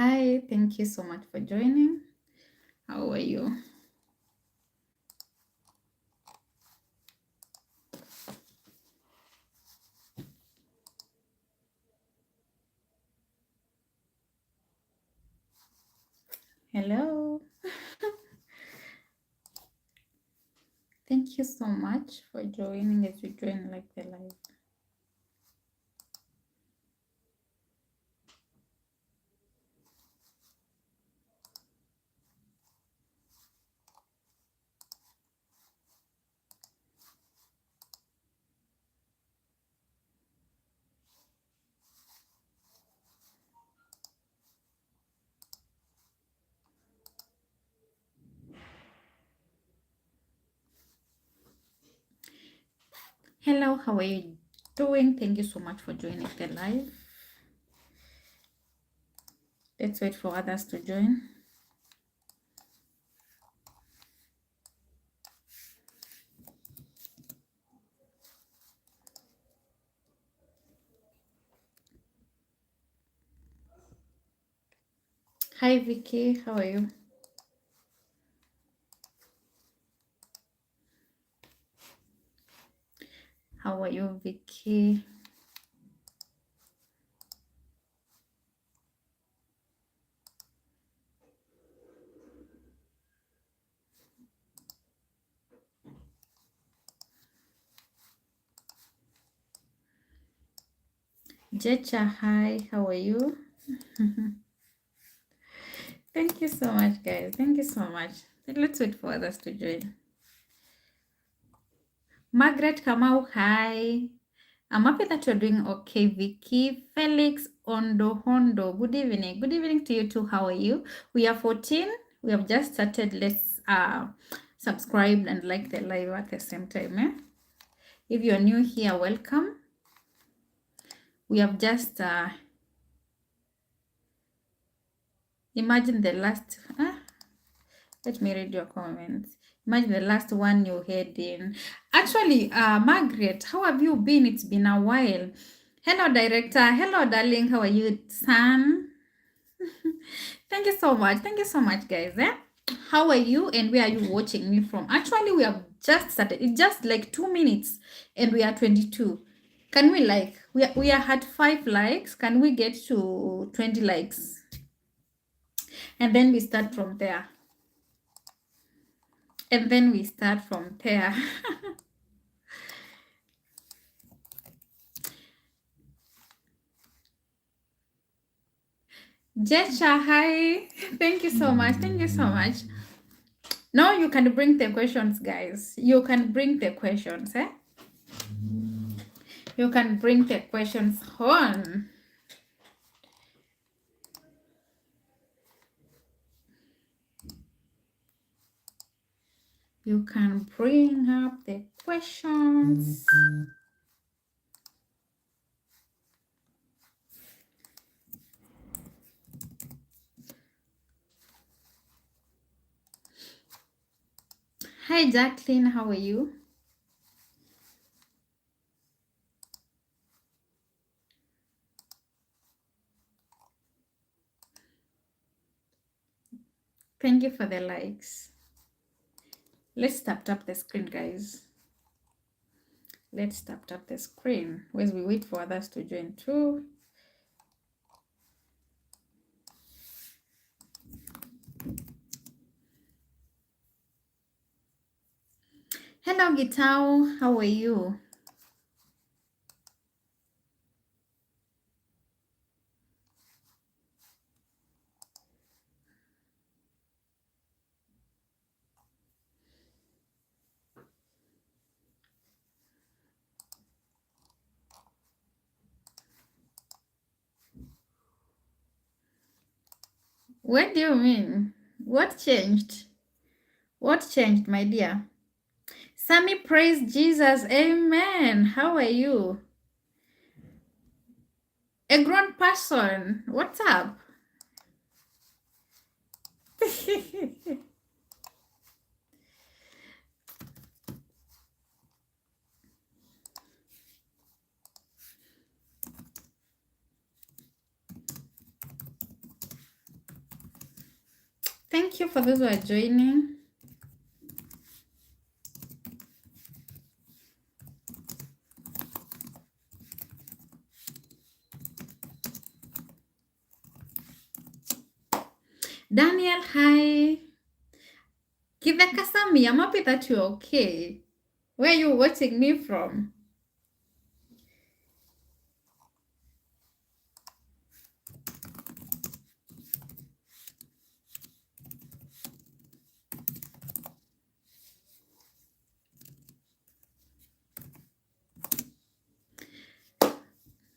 Hi, thank you so much for joining. How are you? Hello. Thank you so much for joining as you join like the live. Hello, how are you doing? Thank you so much for joining the live. Let's wait for others to join. Hi, Vicky. How are you? How are you, Vicky? Jecha, hi. How are you? Thank you so much, guys. Thank you so much. Let's wait for others to join. Margaret Kamau, hi. I'm happy that you're doing okay, Vicky. Felix Hondo, good evening. Good evening to you too. How are you? We are 14. We have just started. Let's subscribe and like the live at the same time. If you're new here, welcome. We have just imagine the last. Let me read your comments. Imagine the last one you had in. Actually, Margaret, how have you been? It's been a while. Hello, director. Hello, darling. How are you, son? Thank you so much. Thank you so much, guys. How are you and where are you watching me from? Actually, we have just started. It's just like 2 minutes and we are 22. Can we we are at 5 likes? Can we get to 20 likes? And then we start from there. And then we start from there. Jesha, hi. Thank you so much. Thank you so much. Now you can bring the questions, guys. You can bring the questions, eh? You can bring the questions on. You can bring up the questions. Hi, Jacqueline. How are you? Thank you for the likes. Let's tap the screen, guys. Let's tap the screen as we wait for others to join too. Hello, Gitao. How are you? What do you mean? What changed? What changed, my dear? Sammy, praise Jesus. Amen. How are you? A grown person. What's up? Thank you for those who are joining. Daniel, hi. Kivekasami, I'm happy that you're okay. Where are you watching me from?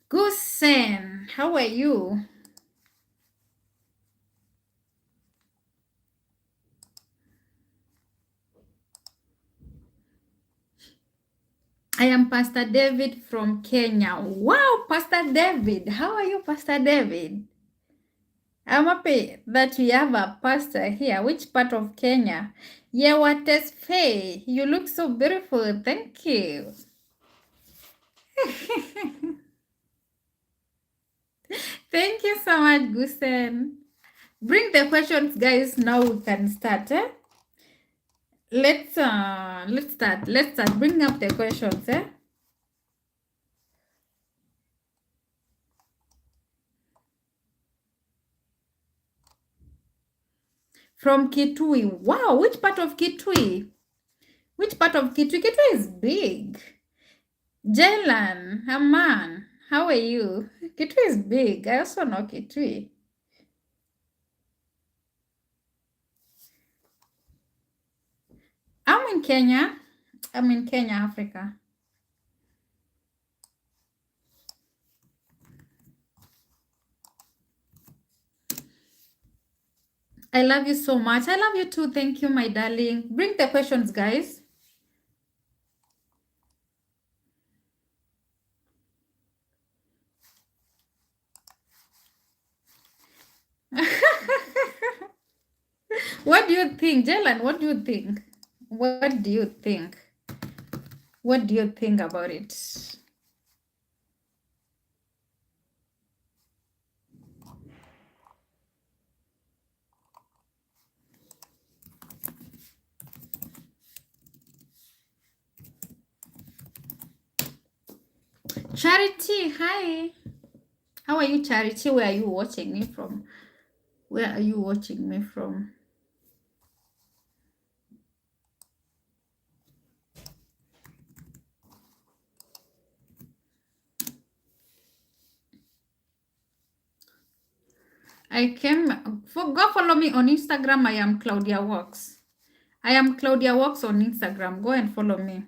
Gusen, how are you? I am Pastor David from Kenya. Wow, Pastor David. How are you, Pastor David? I'm happy that we have a pastor here. Which part of Kenya? Yewatesfe. You look so beautiful. Thank you. Thank you so much, Gusen. Bring the questions, guys. Now we can start. Let's start. Let's start. Bring up the questions. From Kitui. Wow, which part of Kitui? Which part of Kitui? Kitui is big. Jalen, Haman, how are you? Kitui is big. I also know Kitui. I'm in Kenya. I'm in Kenya, Africa. I love you so much. I love you too. Thank you, my darling. Bring the questions, guys. What do you think, Jalen? What do you think? What do you think? What do you think about it? Charity, hi. How are you, Charity? Where are you watching me from? Where are you watching me from? Go follow me on Instagram. I am Claudia Walks. I am Claudia Walks on Instagram. Go and follow me.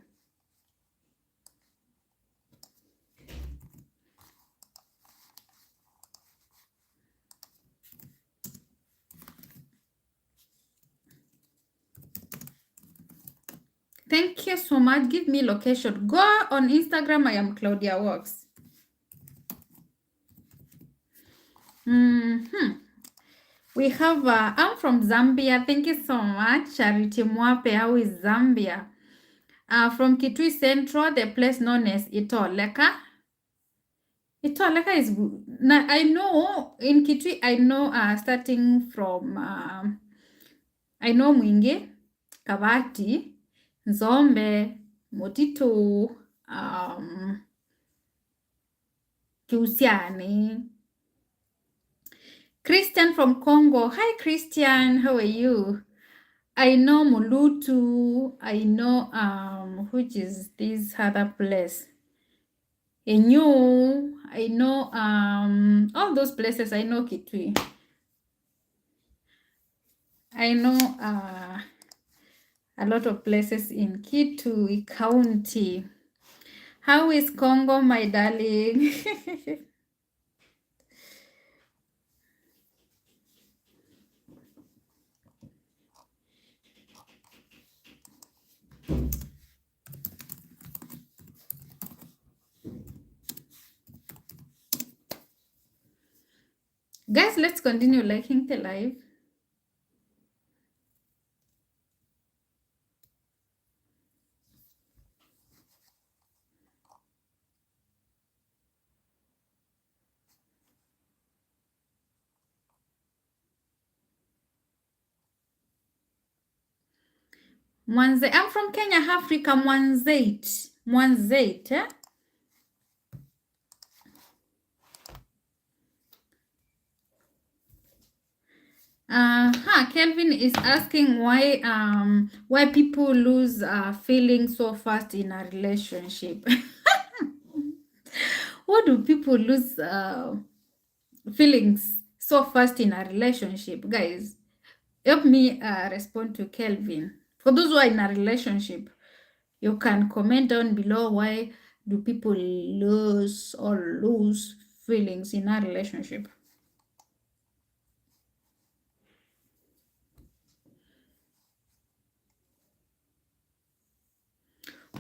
Thank you so much. Give me location. Go on Instagram. I am Claudia Walks. We have, I'm from Zambia. Thank you so much. Charity Mwape, how is Zambia? From Kitui Central, the place known as Itoleka. Itoleka is, I know, in Kitui, I know, starting from, I know Mwingi, Kabati, Nzombe, Motito, Kiusiani. Christian from Congo. Hi, Christian. How are you? I know Mulutu. I know, which is this other place? Enyu. I know, all those places. I know Kitui. I know, a lot of places in Kitui County. How is Congo, my darling? Guys, let's continue liking the live. Mwanze. I'm from Kenya, Africa. Mwanzeit. Mwanzeit, eh? Kelvin is asking why people lose feelings so fast in a relationship. What do people lose feelings so fast in a relationship, guys? Help me respond to Kelvin. For those who are in a relationship, you can comment down below why do people lose feelings in a relationship.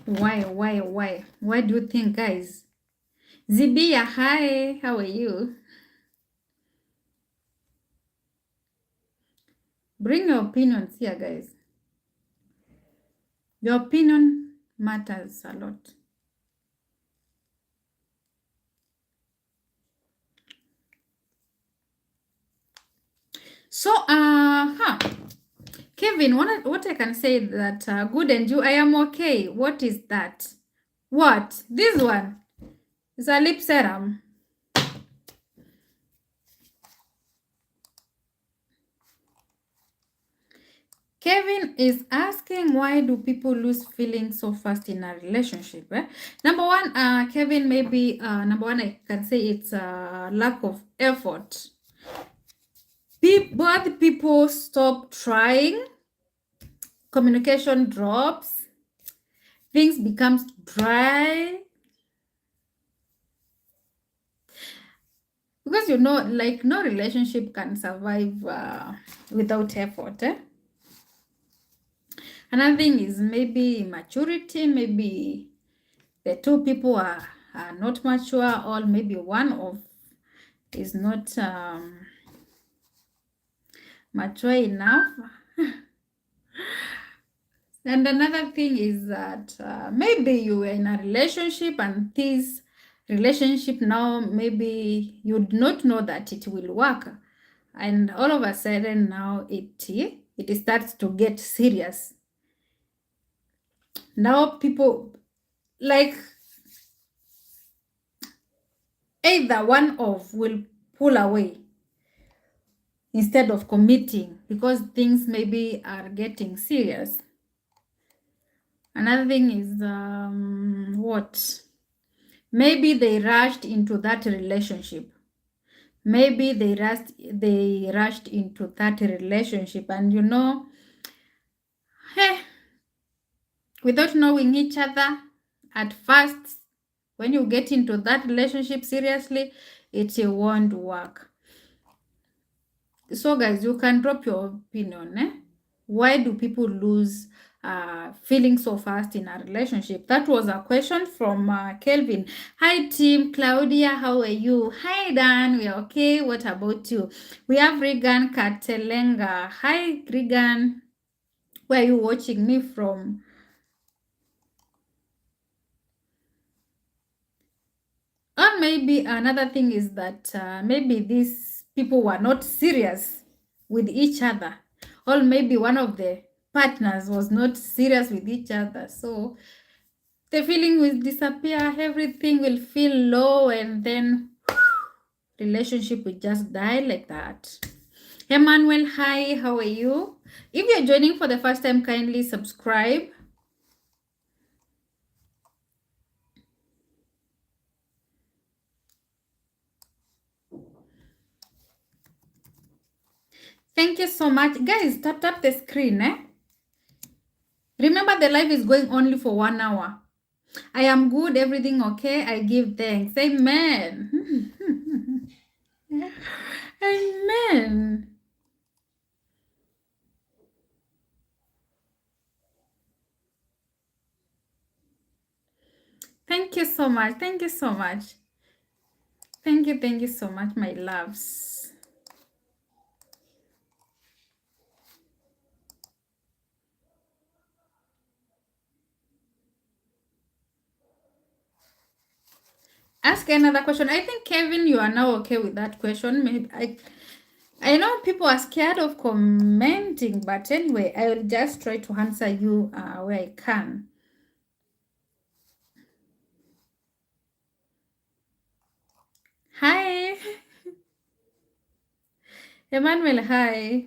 Why do you think, guys? Zibia, hi, how are you? Bring your opinions here, guys. Your opinion matters a lot. So, Kevin, what I can say that good and you, I am okay. What is that? What? This one is a lip serum. Kevin is asking why do people lose feelings so fast in a relationship? Eh? Number one, Kevin, maybe number one, I can say it's a lack of effort. Both people stop trying, communication drops, things becomes dry. Because like no relationship can survive without effort. Eh? Another thing is maybe maturity, maybe the two people are not mature, or maybe one of is not mature enough. And another thing is that maybe you were in a relationship and this relationship now, maybe you do not know that it will work. And all of a sudden now it starts to get serious. Now people like either one of will pull away instead of committing because things maybe are getting serious. Another thing is what? Maybe they rushed into that relationship. Maybe they rushed into that relationship, and hey, without knowing each other at first, when you get into that relationship seriously, it won't work. So guys, you can drop your opinion. Eh? Why do people lose feeling so fast in a relationship? That was a question from Kelvin. Hi team, Claudia, how are you? Hi Dan, we are okay. What about you? We have Regan Katelenga. Hi Regan, where are you watching me from? Or maybe another thing is that maybe these people were not serious with each other. Or maybe one of the partners was not serious with each other. So the feeling will disappear, everything will feel low, and then relationship will just die like that. Emmanuel, hi, how are you? If you're joining for the first time, kindly subscribe. Thank you so much. Guys, tap the screen. Remember, the live is going only for 1 hour. I am good, everything okay. I give thanks. Amen. Amen. Thank you so much. Thank you so much. Thank you so much, my loves. Ask another question. I think Kevin, you are now okay with that question. Maybe I know people are scared of commenting, but anyway, I will just try to answer you where I can. Hi, Emmanuel. Hi.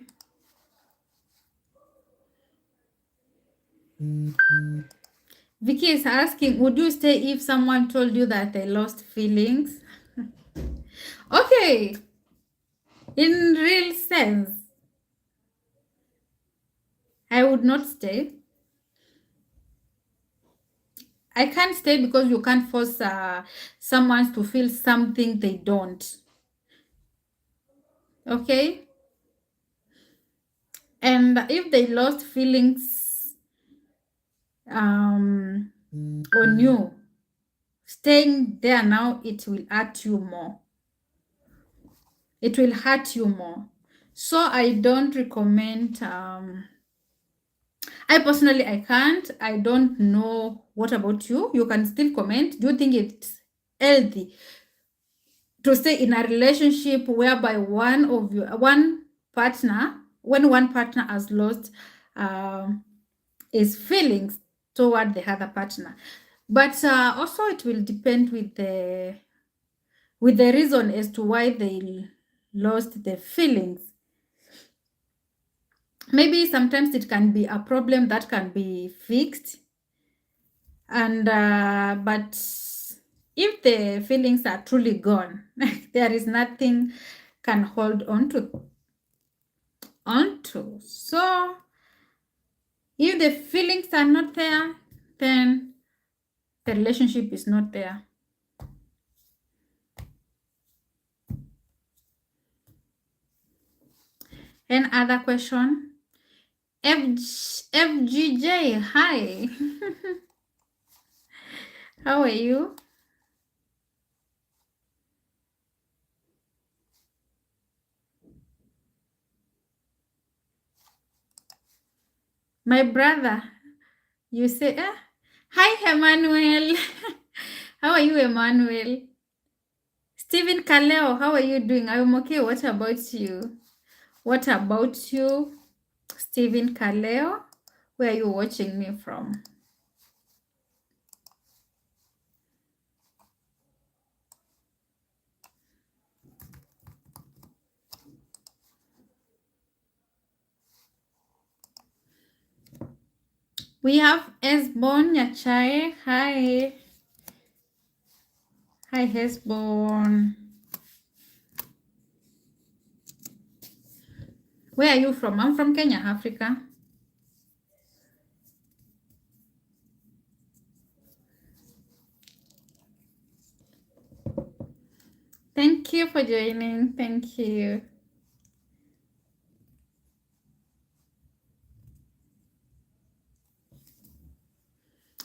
Vicky is asking, would you stay if someone told you that they lost feelings? Okay, in real sense, I would not stay. I can't stay because you can't force someone to feel something they don't. Okay? And if they lost feelings on you, staying there now, it will hurt you more. It will hurt you more. So I don't recommend. I personally, I can't. I don't know. What about you? You can still comment. Do you think it's healthy to stay in a relationship whereby one partner, when one partner has lost his feelings toward the other partner? But also, it will depend with the reason as to why they lost the feelings. Maybe sometimes it can be a problem that can be fixed, and but if the feelings are truly gone, there is nothing can hold on to. So if the feelings are not there, then the relationship is not there. Any other question? FGJ, hi. How are you? My brother, you say, hi, Emmanuel. How are you, Emmanuel? Stephen Kaleo, how are you doing? I'm okay. What about you? What about you, Stephen Kaleo? Where are you watching me from? We have Esbon Nyachai. Hi. Hi, Esbon. Where are you from? I'm from Kenya, Africa. Thank you for joining. Thank you.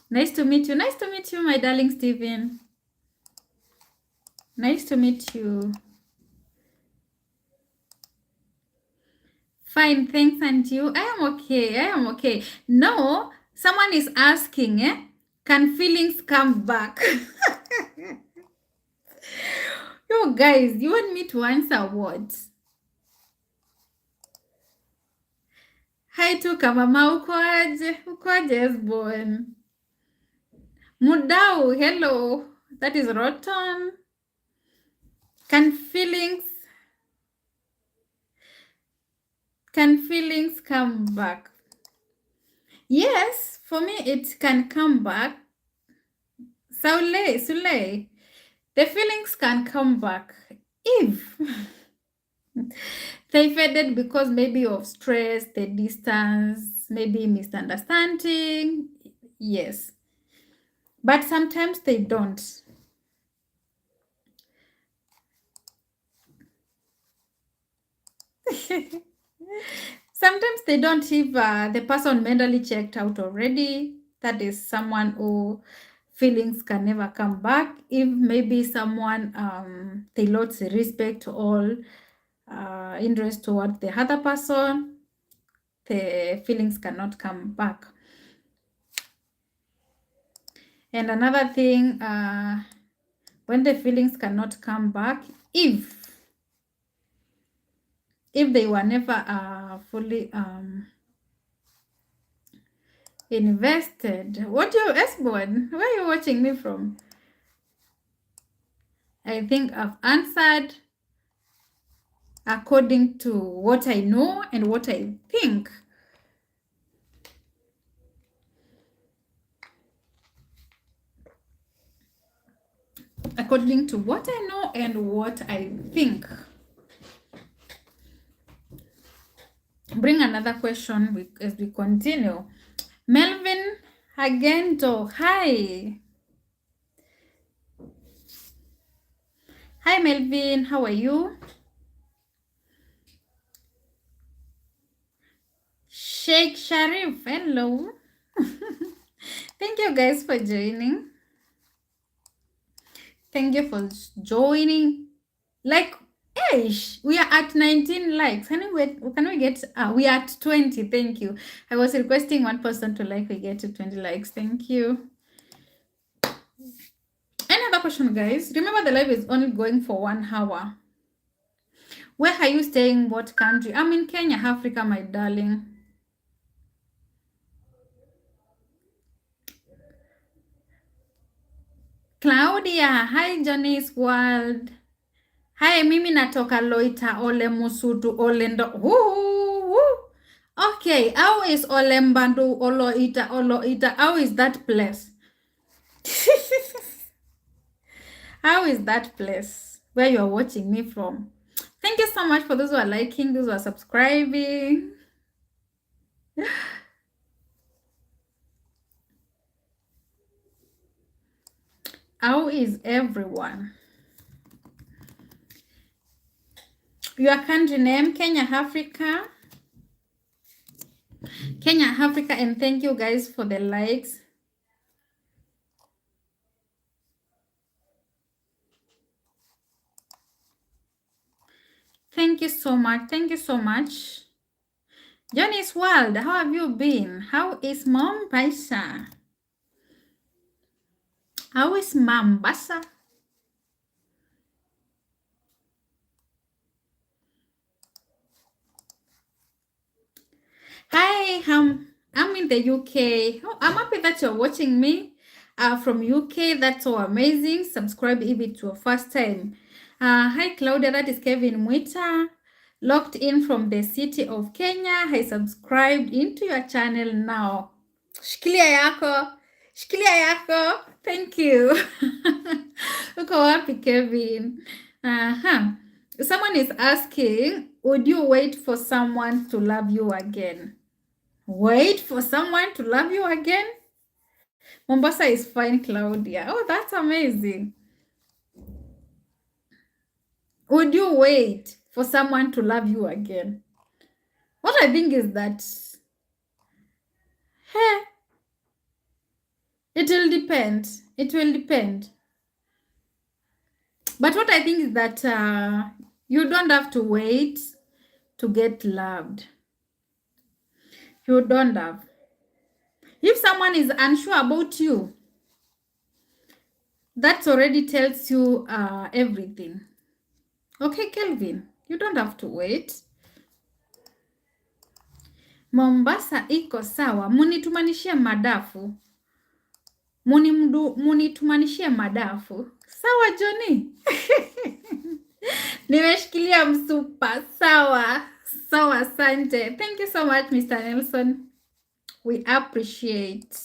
Nice to meet you. Nice to meet you, my darling Stephen. Nice to meet you. Fine, thanks, and you? I am okay. I am okay. No, someone is asking, can feelings come back? Yo, guys, you want me to answer what? Hi to Kamama, ukoaje? Ukoaje, Esbon? Mudau, hello. That is Rotten. Can feelings come back? Yes, for me it can come back. Sule, the feelings can come back if they faded because maybe of stress, the distance, maybe misunderstanding. Yes, but sometimes they don't. Sometimes they don't if the person mentally checked out already. That is someone who feelings can never come back. If maybe someone they lost respect or interest toward the other person, the feelings cannot come back. And another thing, when the feelings cannot come back, if if they were never fully invested. What you S-born? Where are you watching me from? I think I've answered according to what I know and what I think. According to what I know and what I think. Bring another question as we continue. Melvin Hagento, hi. Hi Melvin, how are you? Sheikh Sharif, hello. Thank you guys for joining. Thank you for joining. Like, we are at 19 likes. Can we get, we are at 20. Thank you. I was requesting one person to like, we get to 20 likes. Thank you. Any other question, guys? Remember, the live is only going for 1 hour. Where are you staying? What country? I'm in Kenya, Africa, my darling. Claudia, hi Johnny's World. Hi, mimi natoka Loita, Ole Musutu, Olendo. Okay, how is Olembandu, Oloita? How is that place? How is that place where you are watching me from? Thank you so much for those who are liking, those who are subscribing. How is everyone? Your country name, Kenya, Africa. Kenya, Africa, and thank you guys for the likes. Thank you so much. Thank you so much. Johnny's World, how have you been? How is Mombasa? How is Mombasa? Hi, I'm in the UK. Oh, I'm happy that you're watching me from UK. That's so amazing. Subscribe if it's your first time. Hi, Claudia. That is Kevin Mwita. Locked in from the city of Kenya. I subscribed into your channel now. Shikilia yako. Shikilia yako. Thank you. Uko wapi, Kevin? Someone is asking, would you wait for someone to love you again? Wait for someone to love you again? Mombasa is fine, Claudia. Oh, that's amazing. Would you wait for someone to love you again? What I think is that, it will depend. It will depend. But what I think is that you don't have to wait to get loved. You don't have. If someone is unsure about you, that already tells you everything. Okay, Kelvin, you don't have to wait. Mombasa iko sawa. Munitumanishie madafu. Munitumanishie madafu. Sawa, Johnny. Nimeshikilia msupa. Sawa. Sawa, asante. Thank you so much, Mr. Nelson. We appreciate.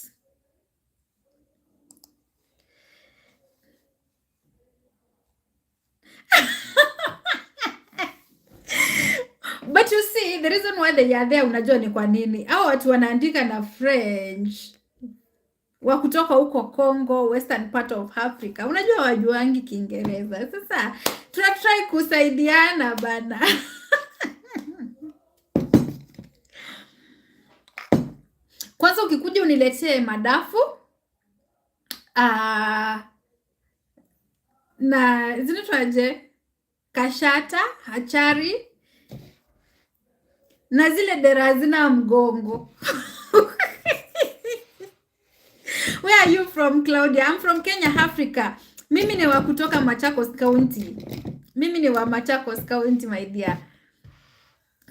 But you see, the reason why they are there, unajua ni kwa nini? Hao watu wanaandika na French. Wa kutoka huko Congo, western part of Africa. Unajua wajuangi Kiingereza. Sasa tunatry kusaidiana bana. Kwanza ukikuja uniletee madafu na zinaitwaje, kashata, hachari na zile dera zina mgongo. Where are you from, Claudia? I'm from Kenya, Africa. Mimi ni wa kutoka Machakos County. Mimi ni wa Machakos County, my dear.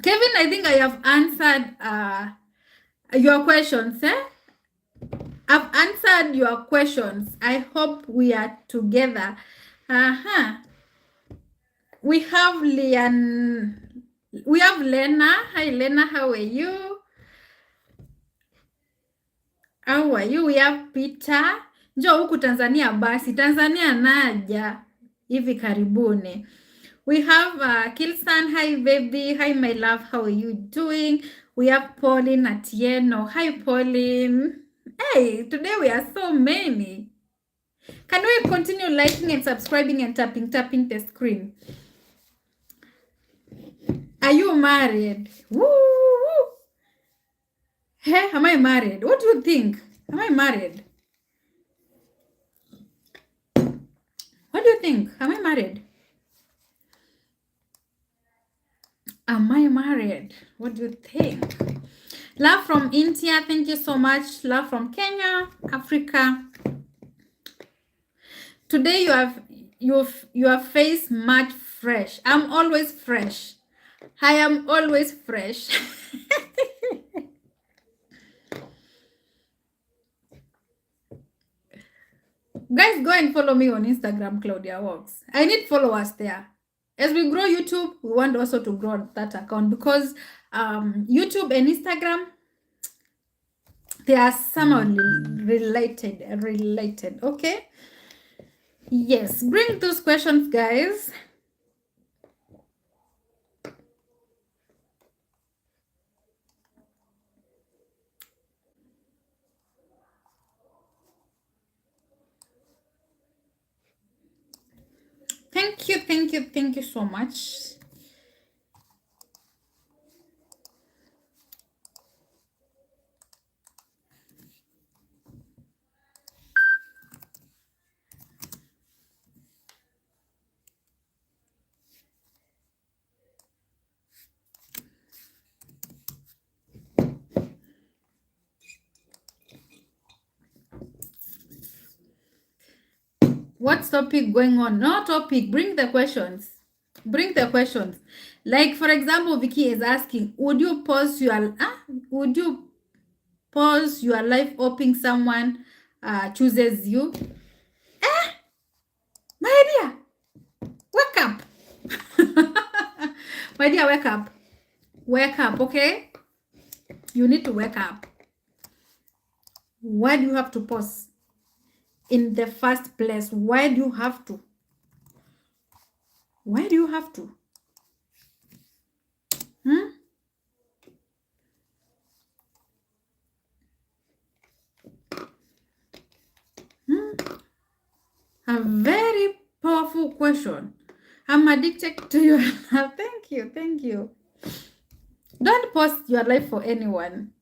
Kevin, I think I have answered your questions. I've answered your questions. I hope we are together. Uh-huh. We have Lian. We have Lena. Hi, Lena. How are you? How are you? We have Peter. Njoo huku Tanzania basi. Tanzania naja hivi karibuni. We have Kilsan. Hi, baby. Hi, my love. How are you doing? We have Pauline Atieno. Hi, Pauline. Hey, today we are so many. Can we continue liking and subscribing and tapping the screen? Are you married? Woo! Hey, am I married? What do you think? Am I married? What do you think? Am I married? Am I married? What do you think? Love from India. Thank you so much. Love from Kenya, Africa. Today your face much fresh. I'm always fresh. I am always fresh. Guys, go and follow me on Instagram, Claudia Walks. I need followers there. As we grow YouTube, we want also to grow that account because YouTube and Instagram, they are somehow related. Okay. Yes, bring those questions, guys. Thank you so much. What's topic going on? No topic. Bring the questions. Bring the questions. Like for example, Vicky is asking, would you pause your life hoping someone chooses you? My dear, wake up. My dear, wake up. Wake up, okay? You need to wake up. Why do you have to pause? In the first place, why do you have to? Why do you have to? A very powerful question. I'm addicted to your love. Thank you. Don't post your life for anyone.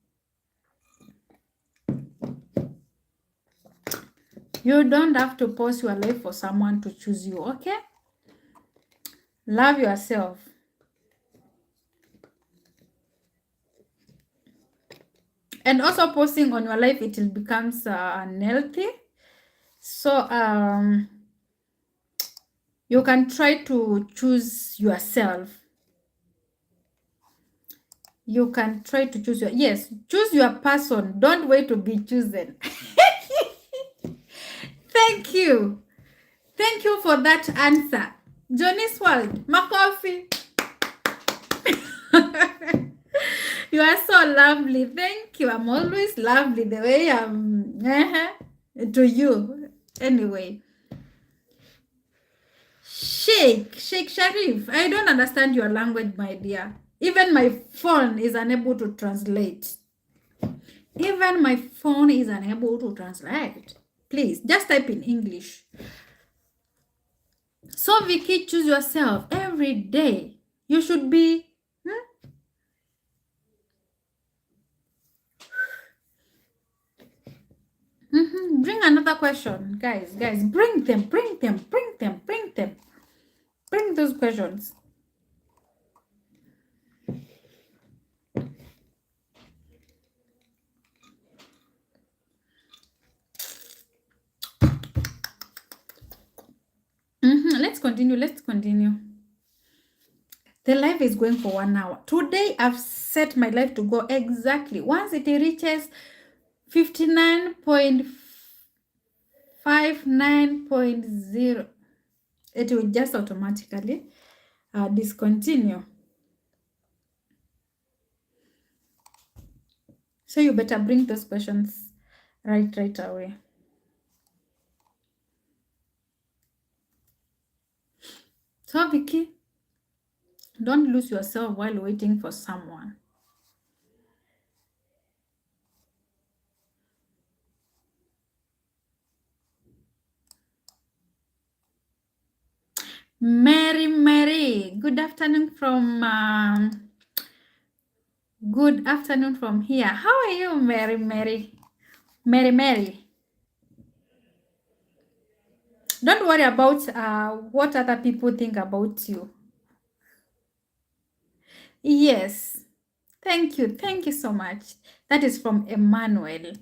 You don't have to post your life for someone to choose you, okay? Love yourself. And also posting on your life, it becomes unhealthy. So you can try to choose yourself. You can try to choose choose your person. Don't wait to be chosen. Thank you for that answer. Johnny's World, Makofi. You are so lovely. Thank you. I'm always lovely the way I'm to you. Anyway. Sheikh Sharif, I don't understand your language, my dear. Even my phone is unable to translate. Even my phone is unable to translate. Please, just type in English. So, Vicky, choose yourself every day. You should be... Bring another question. Guys, bring them. Bring those questions. Let's continue. The live is going for 1 hour. Today, I've set my live to go exactly. Once it reaches 59.59.0, it will just automatically discontinue. So you better bring those questions right away. So Vicky, don't lose yourself while waiting for someone. Mary, good afternoon from here. How are you, Mary? Don't worry about what other people think about you. Yes. Thank you so much. That is from Emmanuel.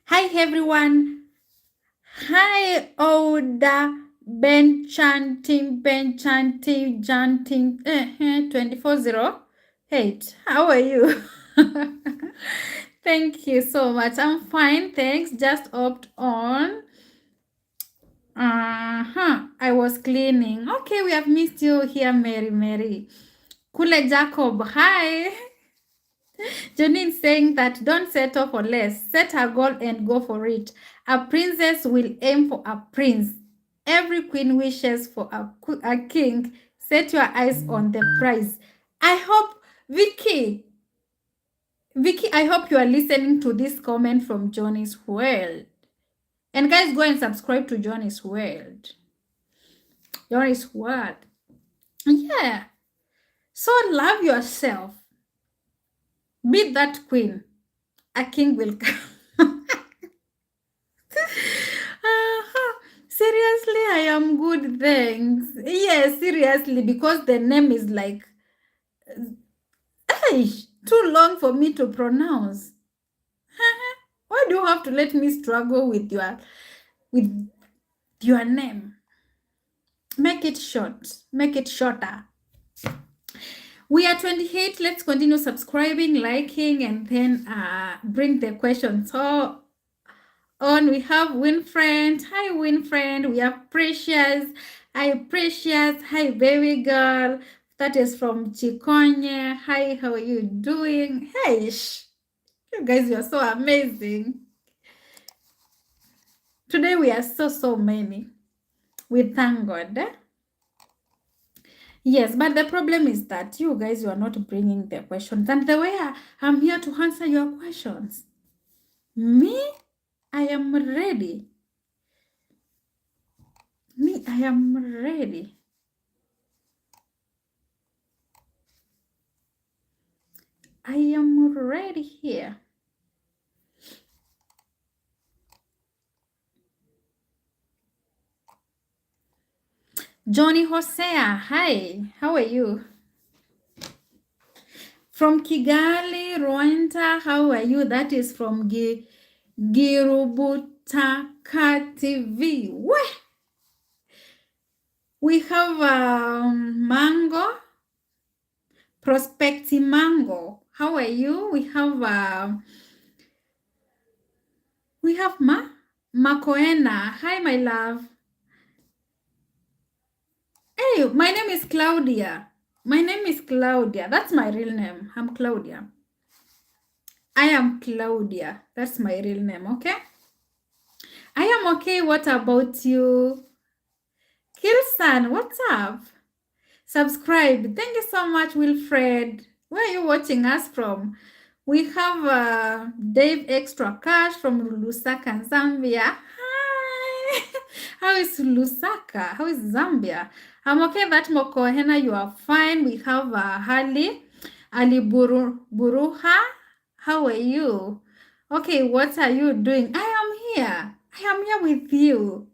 Hi, everyone. Hi, Oda Chanting, 2408. How are you? Thank you so much. I'm fine, thanks. Just opt on. I was cleaning. Okay, we have missed you here, Mary. Kule Jacob, hi. Janine saying that don't settle for less. Set a goal and go for it. A princess will aim for a prince. Every queen wishes for a king. Set your eyes on the prize. I hope, Vicky, I hope you are listening to this comment from Johnny's World. And guys, go and subscribe to Johnny's World. Johnny's World. Yeah. So love yourself. Be that queen. A king will come. Seriously, I am good, thanks. Yes, seriously, because the name is like, hey, too long for me to pronounce. Why do you have to let me struggle with your name? Make it short. Make it shorter. We are 28. Let's continue subscribing, liking, and then bring the questions. So on, we have Winfriend. Hi, Winfriend. We have Precious. Hi, Precious. Hi, baby girl. That is from Chikonye. Hi, how are you doing? Hey, you guys, you are so amazing. Today we are so many. We thank God. Yes, but the problem is that you guys, you are not bringing the questions. And the way I'm here to answer your questions. Me, I am ready. Me, I am ready. I am ready here. Johnny Hosea, hi, how are you? From Kigali, Rwanda, how are you? That is from Girubutaka TV. Where? We have Mango, Prospecti Mango. How are you? We have Makoena. Hi, my love. Hey, my name is Claudia. My name is Claudia. That's my real name. I'm Claudia. I am Claudia. That's my real name, okay? I am okay. What about you? Kilsan, what's up? Subscribe. Thank you so much, Wilfred. Where are you watching us from? We have Dave Extra Cash from Lusaka, Zambia. Hi. How is Lusaka? How is Zambia? I'm okay. That Mokohena, you are fine. We have Ali Buruha. How are you? Okay, what are you doing? I am here. I am here with you.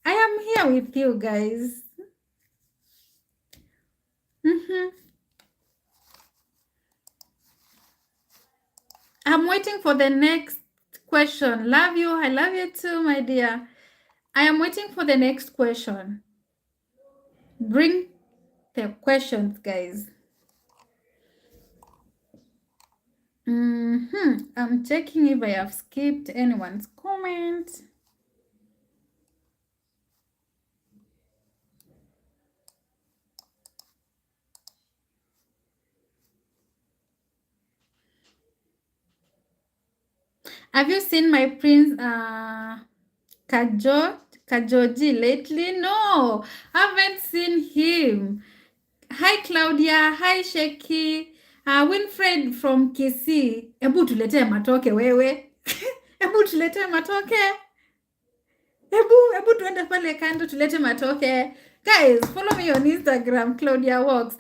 I am here with you guys. I'm waiting for the next question. Love you. I love you too, my dear. I am waiting for the next question. Bring the questions, guys. I'm checking if I have skipped anyone's comment. Have you seen my prince Kajoji lately? No, haven't seen him. Hi Claudia, hi Sheki. Winfred from Kisii. Ebu tuletee matoke wewe. Ebu tuletee matoke. Ebu tuende pale kando tulete matoke. Guys, follow me on Instagram, Claudia Walks.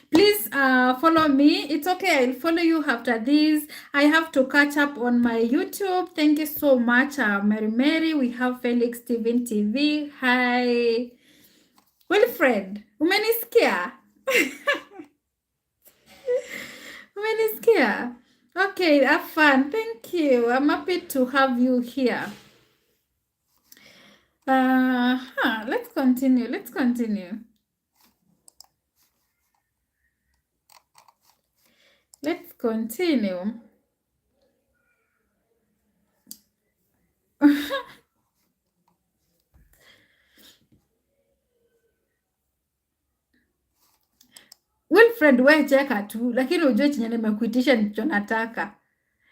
Please follow me. It's okay, I'll follow you after this. I have to catch up on my YouTube. Thank you so much, Mary. We have Felix Steven TV. Hi. Wilfred, umenisikia? Umenisikia? Okay, have fun. Thank you. I'm happy to have you here. Let's continue. Let's continue. Wilfred, we cheka tu, lakini ujue chenye nimekuitisha nicho nataka.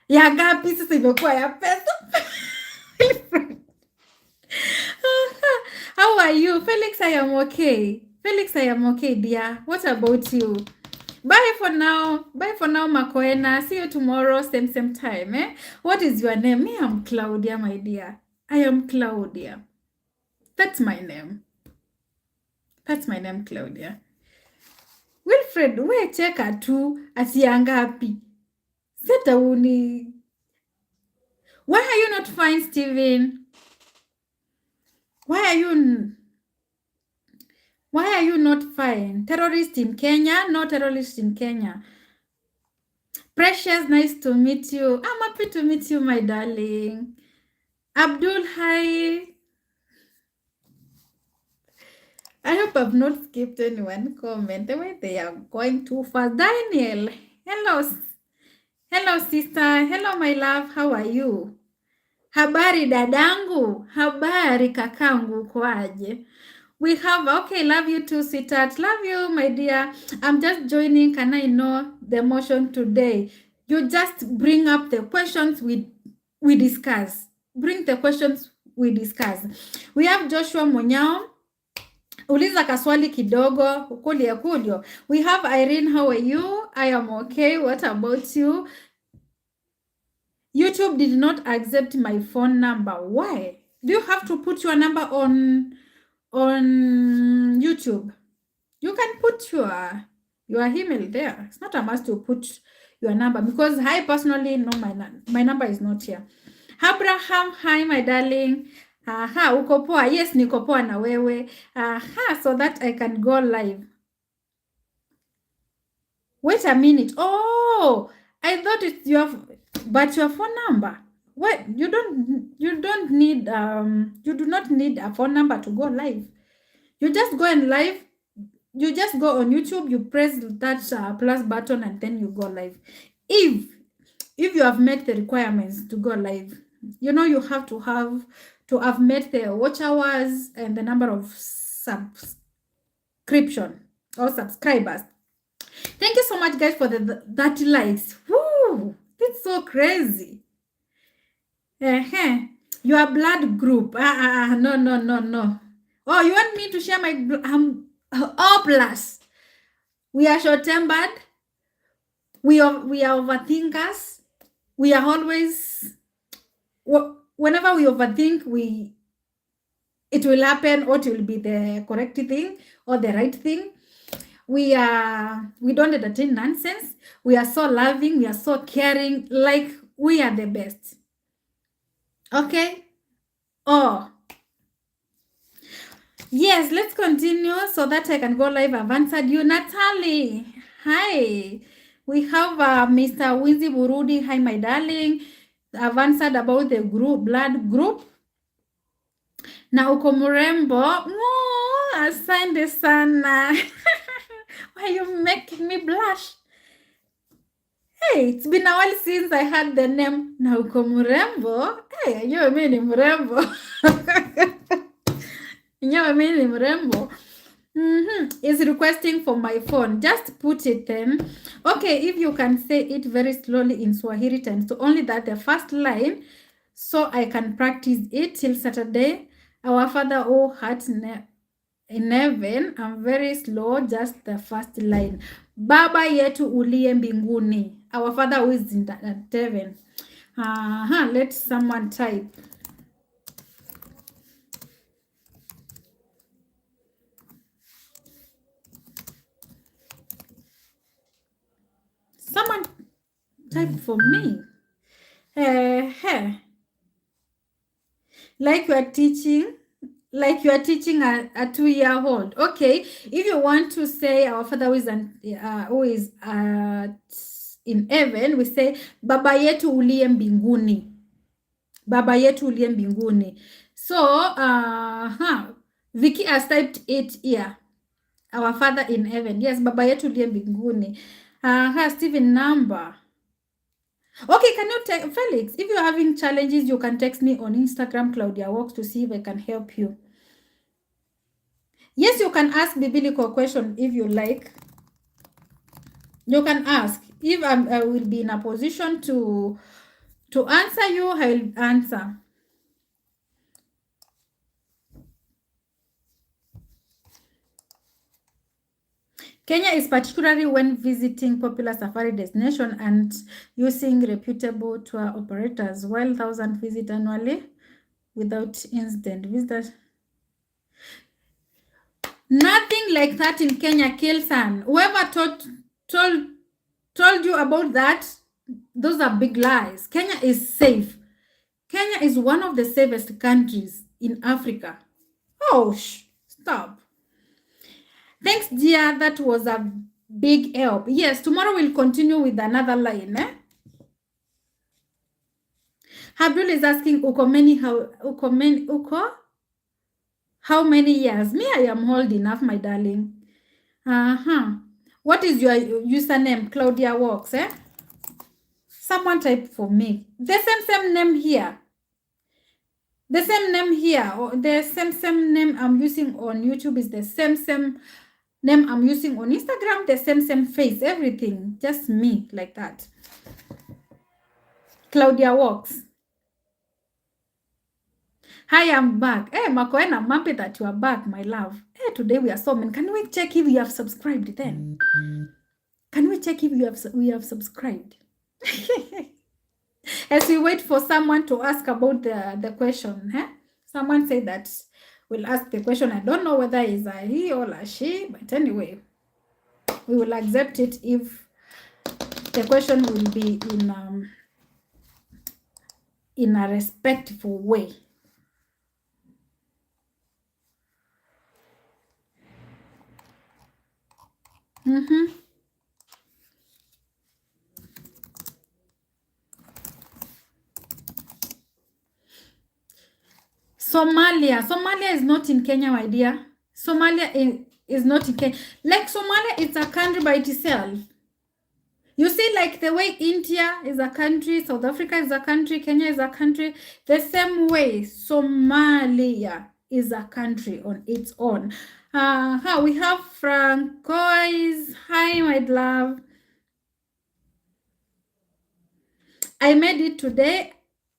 Ya ngapi sasa imekuwa ya pesa? Wilfred. How are you? Felix, I am okay. Felix, I am okay, dear. What about you? Bye for now. Bye for now, Makoena. See you tomorrow, same time, eh? What is your name? Me, I'm Claudia, my dear. I am Claudia. That's my name. That's my name, Claudia. Wilfred, we cheka tu asiangapi. Seta uni. Why are you not fine, Steven? Why are you not fine? Terrorist in Kenya? No terrorist in Kenya. Precious, nice to meet you. I'm happy to meet you, my darling. Abdul, hi. I hope I've not skipped anyone comment. The way they are going too fast. Daniel, hello. Hello, sister. Hello, my love. How are you? Habari dadangu. Habari kakangu, kwaje? We have, okay, love you too, sweetheart. Love you, my dear. I'm just joining. Can I know the motion today? You just bring up the questions we discuss. Bring the questions we discuss. We have Joshua Monyao. Uliza kaswali kidogo. Kulia. We have Irene. How are you? I am okay. What about you? YouTube did not accept my phone number. Why? Do you have to put your number on YouTube? You can put your email there. It's not a must to put your number because I personally know my number is not here. Abraham, hi my darling. Uko poa? Yes, niko poa na wewe. So that I can go live. Wait a minute. Oh, I thought it's your phone number. What? You don't need you do not need a phone number to go live. You just go and live. You just go on YouTube, you press that plus button and then you go live. If you have met the requirements to go live, you know you have to have met the watch hours and the number of subscription or subscribers. Thank you so much, guys, for the 30 likes. Woo! It's so crazy. Your blood group. No. Oh, you want me to share my plus. We are short-tempered. We are overthinkers. We are always, whenever we overthink, it will happen, or it will be the correct thing or the right thing. We don't entertain nonsense. We are so loving. We are so caring. Like we are the best. Okay? Oh. Yes, let's continue so that I can go live. I've answered you. Natalie, hi. We have Mr. Winzy Burudi. Hi, my darling. I've answered about the blood group. Na uko mrembo. Asante sana. Why you making me blush? Hey, it's been a while since I had the name na uko mrembo. Hey, enyewe mimi ni mrembo. Enyewe mimi ni mrembo. Is requesting for my phone. Just put it then. Okay, if you can say it very slowly in Swahili times, so only that the first line, so I can practice it till Saturday. Our Father who art in heaven. I'm very slow, just the first line. Baba yetu uliye mbinguni. Our Father who is in heaven. Let someone type. Someone type for me. Like you are teaching a 2-year-old. Okay, if you want to say our Father who is in heaven, we say Baba yetu uliye mbinguni. Baba yetu uliye mbinguni. So Vicky has typed it here. Our Father in heaven. Yes, Baba yetu uliye mbinguni. Steven number. Okay, can you text Felix? If you're having challenges, you can text me on Instagram, Claudia Walks, to see if I can help you. Yes, you can ask biblical question if you like. You can ask. If I will be in a position to answer you, I will answer. Kenya is particularly when visiting popular safari destination and using reputable tour operators, while 1,000 visit annually without incident. Visitors. Nothing like that in Kenya, Kilsan. Whoever told you about that, those are big lies. Kenya is safe. Kenya is one of the safest countries in Africa. Oh, stop. Thanks, dear. That was a big help. Yes, tomorrow we'll continue with another line. Abdul is asking, how many years? Me, I am old enough, my darling. What is your username? Claudia Walks, Someone type for me. The same name here. The same name here. Or the same name I'm using on YouTube is the same name I'm using on Instagram. The same face. Everything. Just me, like that. Claudia Walks. Hi, I'm back. Hey, Makoen, I'm happy that you are back, my love. Hey, today we are so many. Can we check if you have subscribed then? Can we check if we have subscribed? As we wait for someone to ask about the question, Someone said that we'll ask the question. I don't know whether it's a he or a she, but anyway, we will accept it if the question will be in a respectful way. Somalia is not in Kenya, my dear. Somalia is not in Kenya. Like Somalia is a country by itself. You see, like the way India is a country, South Africa is a country, Kenya is a country, the same way Somalia is a country on its own. We have Francois. Hi, my love. I made it today.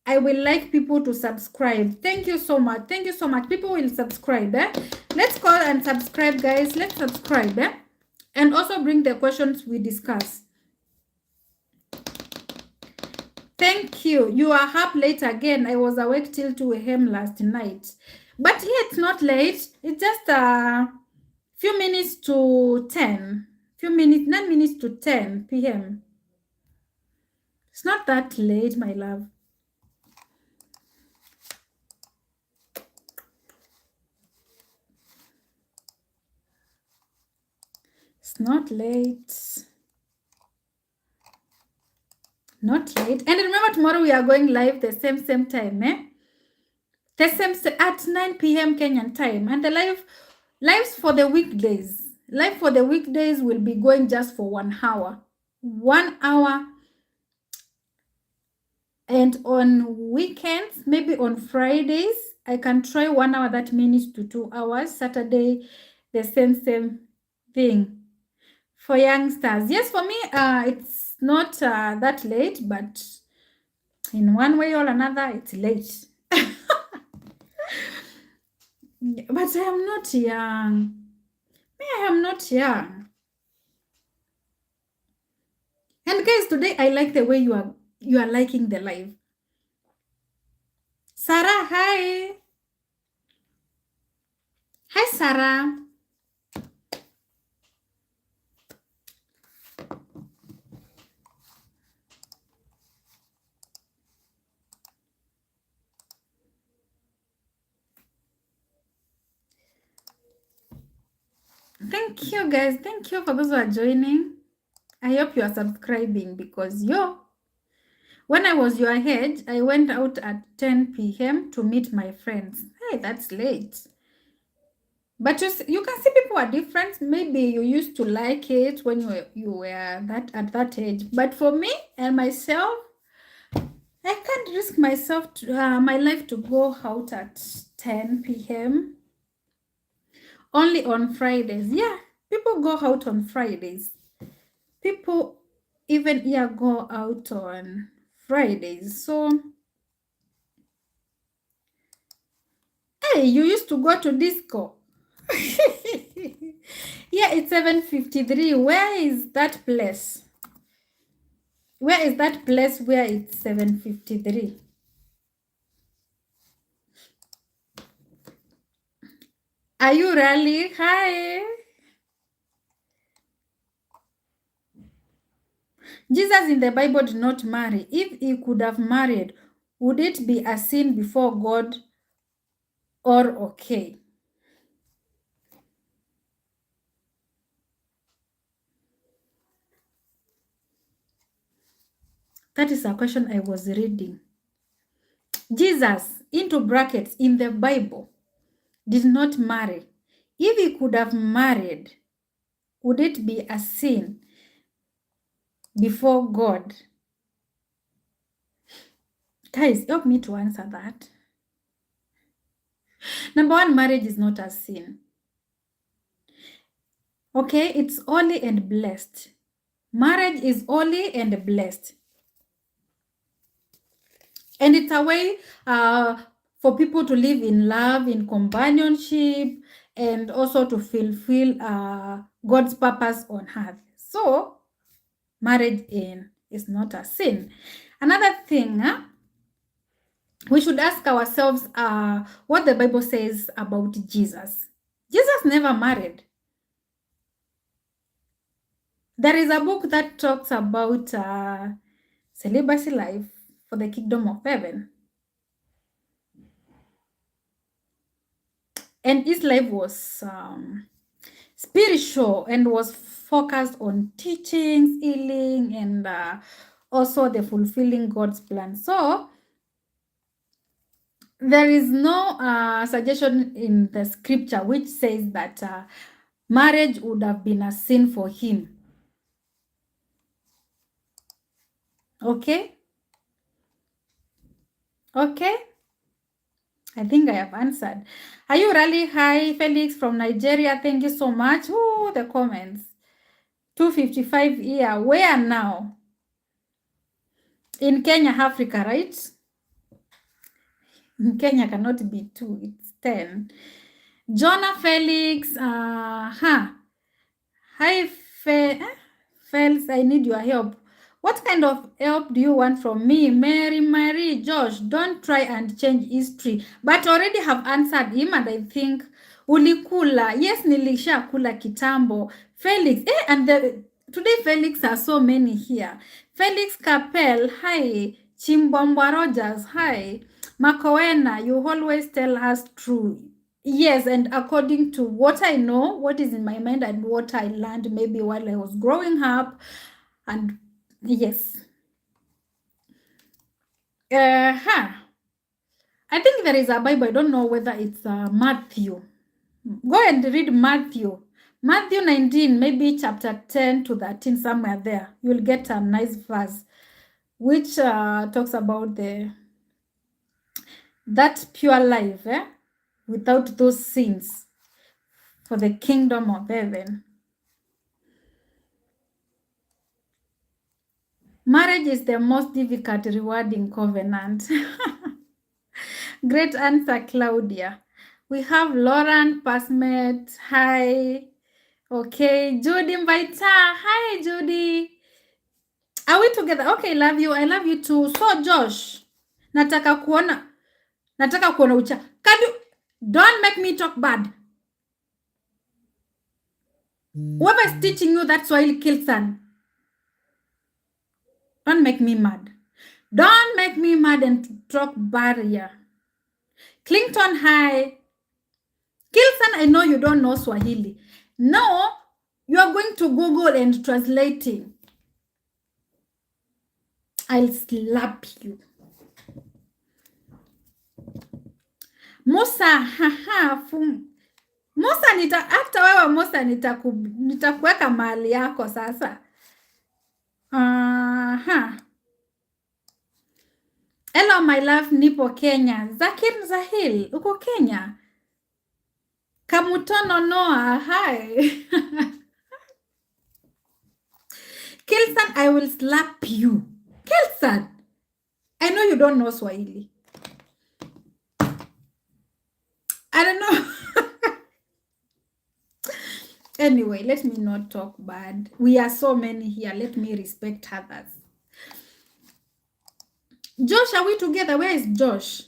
I will like people to subscribe. Thank you so much. Thank you so much. People will subscribe. Let's go and subscribe, guys. Let's subscribe. And also bring the questions we discuss. Thank you. You are up late again. I was awake till 2 a.m. last night. But here it's not late. It's just a few minutes to 10. 9 minutes to 10 p.m. It's not that late, my love. It's not late. Not late. And remember, tomorrow we are going live the same time, The same at 9 p.m. Kenyan time. And the lives for the weekdays. Live for the weekdays will be going just for 1 hour. 1 hour. And on weekends, maybe on Fridays, I can try 1 hour, that minutes to 2 hours. Saturday, the same thing. For youngsters, yes, for me, it's not that late, but in one way or another, it's late. But I am not young. Me, I am not young. And guys, today I like the way you are liking the live. Sarah, hi. Hi, Sarah. Thank you, guys. Thank you for those who are joining. I hope you are subscribing because when I was your age, I went out at 10 p.m. to meet my friends. Hey, that's late. But you can see people are different. Maybe you used to like it when you were that at that age. But for me and myself, I can't risk myself my life to go out at 10 p.m. Only on Fridays. Yeah, people go out on Fridays. People even here go out on Fridays. So, hey, you used to go to disco. Yeah, it's 7:53. Where is that place? Where is that place where it's 7:53? Are you really? Hi. Jesus in the Bible did not marry. If he could have married, would it be a sin before God or okay? That is a question I was reading. Jesus, into brackets, in the Bible, did not marry. If he could have married, would it be a sin before God? Guys, help me to answer that. Number one, marriage is not a sin. Okay, it's holy and blessed. Marriage is holy and blessed. And it's a way for people to live in love, in companionship, and also to fulfill God's purpose on earth. So, marriage is not a sin. Another thing, we should ask ourselves what the Bible says about Jesus. Jesus never married. There is a book that talks about celibacy life for the kingdom of heaven. And his life was spiritual and was focused on teachings, healing, and also the fulfilling God's plan. So there is no suggestion in the scripture which says that marriage would have been a sin for him. Okay? Okay? I think I have answered. Are you really? Hi, Felix from Nigeria. Thank you so much. Oh, the comments. 2:55 here. Where now? In Kenya, Africa, right? In Kenya cannot be 2. It's 10. Jonah Felix. Hi, Felix. I need your help. What kind of help do you want from me? Mary, Josh, don't try and change history. But already have answered him and I think ulikula. Yes, nilisha kula kitambo. Felix, and today Felix are so many here. Felix Capel, hi. Chimbomba Rogers, hi. Makowena, you always tell us true. Yes, and according to what I know, what is in my mind and what I learned maybe while I was growing up, and yes. I I think there is a Bible. I don't know whether it's Matthew. Go and read Matthew. Matthew 19, maybe chapter 10 to 13, somewhere there. You'll get a nice verse which talks about that pure life without those sins for the kingdom of heaven. Marriage is the most difficult, rewarding covenant. Great answer, Claudia. We have Lauren Passmate. Hi. Okay. Judy Mbaita. Hi, Judy. Are we together? Okay, love you. I love you too. So, Josh, nataka kuona ucha. Don't make me talk bad. Whoever is teaching you that Swahili Kilsan, don't make me mad. Don't make me mad and talk bad here. Clinton, hi. Kilsan, I know you don't know Swahili. No, you are going to Google and translating. I'll slap you. Musa, Musa hata wewe Musa nitakuweka mahali yako sasa. Hello my love, nipo Kenya. Zakir Zahil, uko Kenya? Kamutono Noah, hi. Kilsan, I will slap you. Kilsan, I know you don't know Swahili. I don't know. Anyway, let me not talk bad. We are so many here. Let me respect others. Josh, are we together? Where is Josh?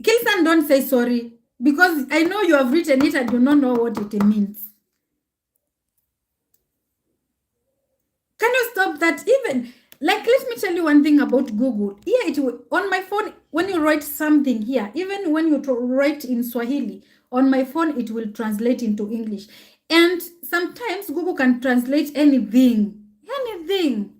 Kilsan, don't say sorry. Because I know you have written it and you don't know what it means. Can you stop that? Even, like, let me tell you one thing about Google. Here, it will, on my phone, when you write something here, even when you write in Swahili, on my phone, it will translate into English. And sometimes Google can translate anything. Anything.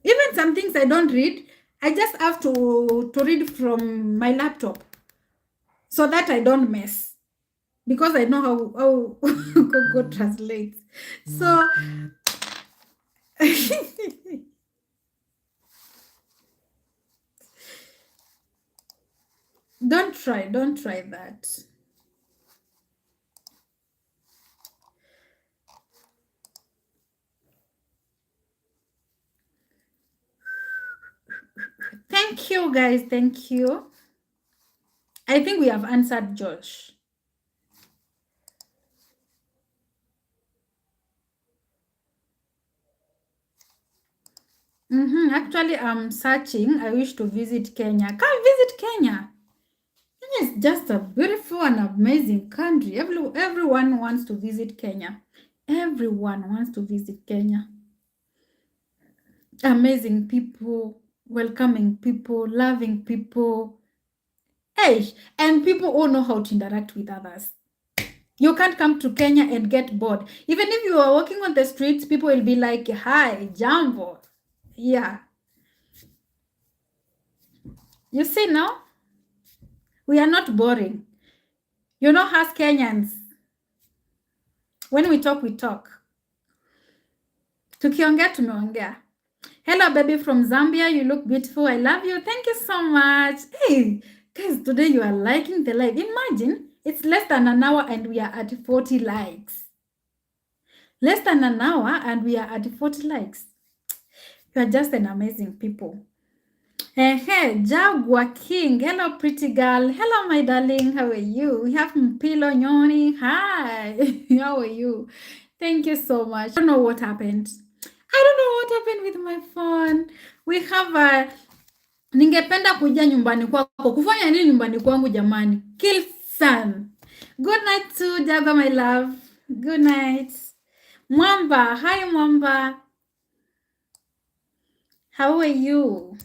Even some things I don't read, I just have to read from my laptop so that I don't mess. Because I know how Google translates. So, don't try that. Thank you, guys. Thank you. I think we have answered Josh. Actually, I'm searching. I wish to visit Kenya. Come visit Kenya. Kenya is just a beautiful and amazing country. Everyone wants to visit Kenya. Everyone wants to visit Kenya. Amazing people, welcoming people, loving people. Hey, and people all know how to interact with others. You can't come to Kenya and get bored. Even if you are walking on the streets, people will be like, hi, jambo. Yeah. You see now? We are not boring. You know, as Kenyans, when we talk, we talk. Tukiongea, tumeongea. Hello, baby from Zambia. You look beautiful. I love you. Thank you so much. Hey, guys, today you are liking the live. Imagine, it's less than an hour and we are at 40 likes. Less than an hour and we are at 40 likes. You are just an amazing people. Hey, Jaguar King. Hello, pretty girl. Hello, my darling. How are you? We have Mpilo Nyoni. Hi. How are you? Thank you so much. I don't know what happened. I don't know what happened with my phone. We have ningependa kuja nyumbani kwako. Kufanya nini nyumbani kwangu jamani? Kilsan. Good night to Jaguar, my love. Good night. Mwamba. Hi, Mwamba. How are you?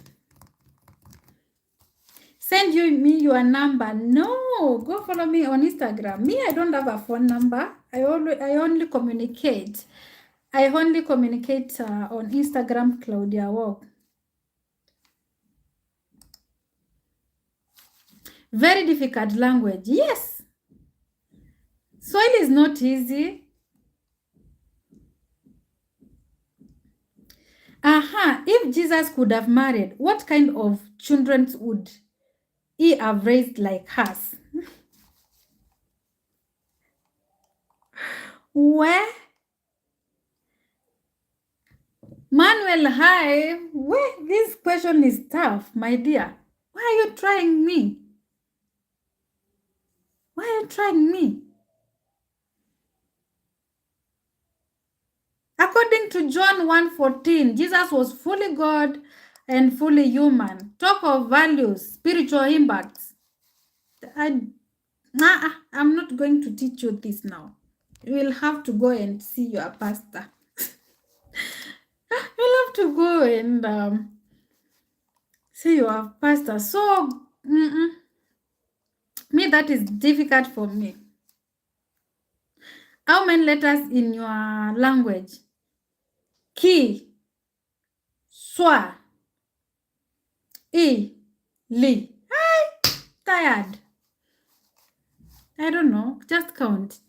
Send me your number. No, go follow me on Instagram. Me, I don't have a phone number. I only communicate I only communicate on Instagram, Claudia Walk. Very difficult language. Yes. Swahili is not easy. Aha. If Jesus could have married, what kind of children would he have raised like us? Where? Manuel, hi. Where? This question is tough, my dear. Why are you trying me? Why are you trying me? According to John 1:14, Jesus was fully God and fully human. Talk of values, spiritual impacts. I'm not going to teach you this now. You will have to go and see your pastor. You'll have to go and see your pastor. So, me, that is difficult for me. How many letters in your language? Ki, swa, I, li. Hi, tired. I don't know. Just count.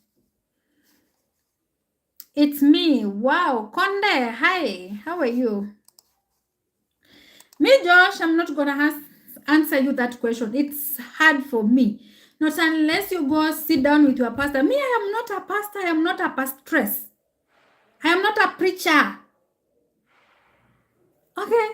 It's me. Wow. Konde, hi. How are you? Me, Josh, I'm not going to answer you that question. It's hard for me. Not unless you go sit down with your pastor. Me, I am not a pastor. I am not a pastress. I am not a preacher. Okay.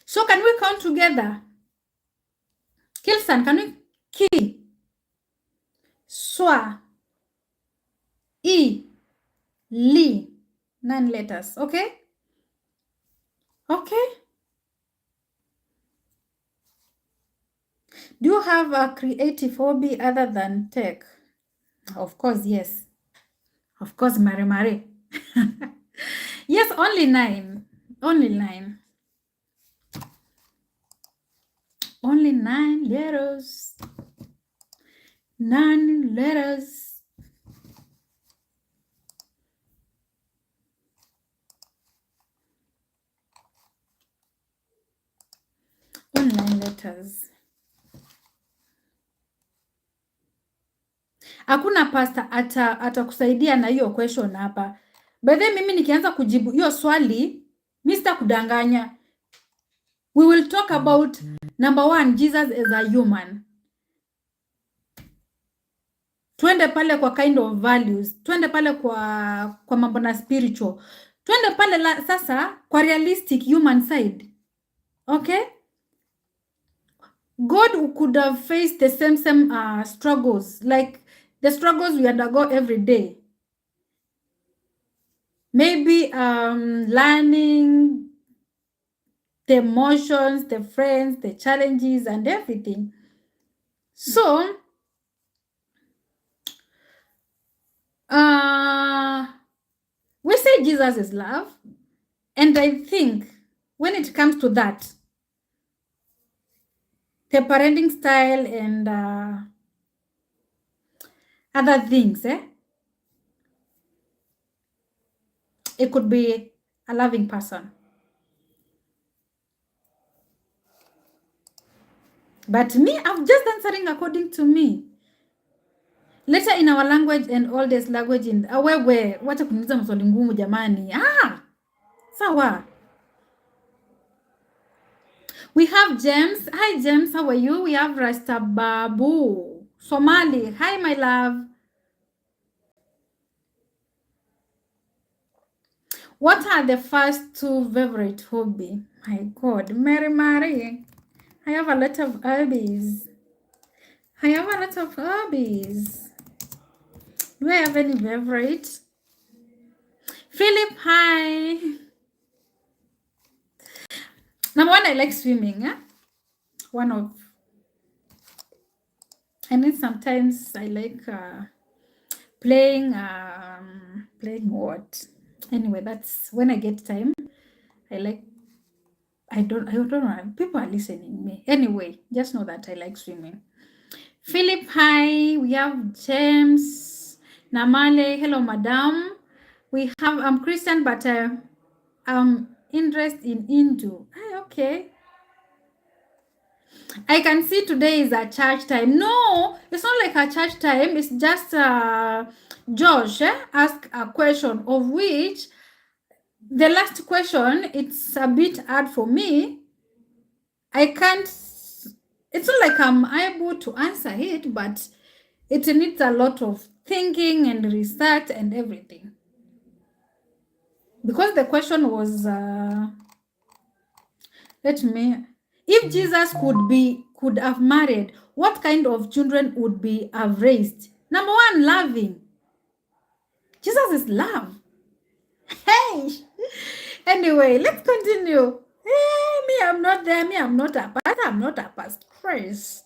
So can we count together? Kilson, can we? Ki, swa, I, li. 9 letters. Okay? Okay. Do you have a creative hobby other than tech? Of course, yes. Of course, Mare. Yes, only 9. Only 9. Only 9 letters. 9 letters. Only 9 letters. Hakuna pasta atakusaidia na hiyo question hapa. By the way, mimi nikianza kujibu hiyo swali, Mr. Kudanganya. We will talk about number 1, Jesus as a human. Twende pale kwa kind of values. Twende pale kwa mambo na spiritual. Twende pale sasa kwa realistic human side. Okay? God could have faced the same struggles, like the struggles we undergo every day. Maybe learning, the emotions, the friends, the challenges, and everything. So, we say Jesus is love. And I think when it comes to that, the parenting style and other things, it could be a loving person. But me, I'm just answering according to me. Later in our language and oldest language in wewe, wacha kuniuliza maswali ngumu jamani. Sawa. We have James. Hi James, how are you? We have Rasta Babu. Somali. Hi my love. What are the first 2 favorite hobby? My God, Mary. I have a lot of hobbies. Do I have any favorite? Philip, hi. Number one, I like swimming. One of, and then sometimes I like playing what? Anyway, that's when I get time. I like. I don't know. People are listening me. Anyway, just know that I like swimming. Philip, hi. We have James, Namale. Hello, madam. We have I'm Christian, but I'm interested in Hindu. Okay. I can see today is a church time. No, it's not like a church time. It's just Josh asked a question, of which the last question, it's a bit hard for me. I can't, it's not like I'm able to answer it, but it needs a lot of thinking and research and everything. Because the question was, if Jesus could have married, what kind of children would be have raised? Number one, loving. Jesus is love. Hey. Anyway, let's continue. Hey, me, I'm not there. Me, I'm not a pastor. I'm not a pastor. Praise.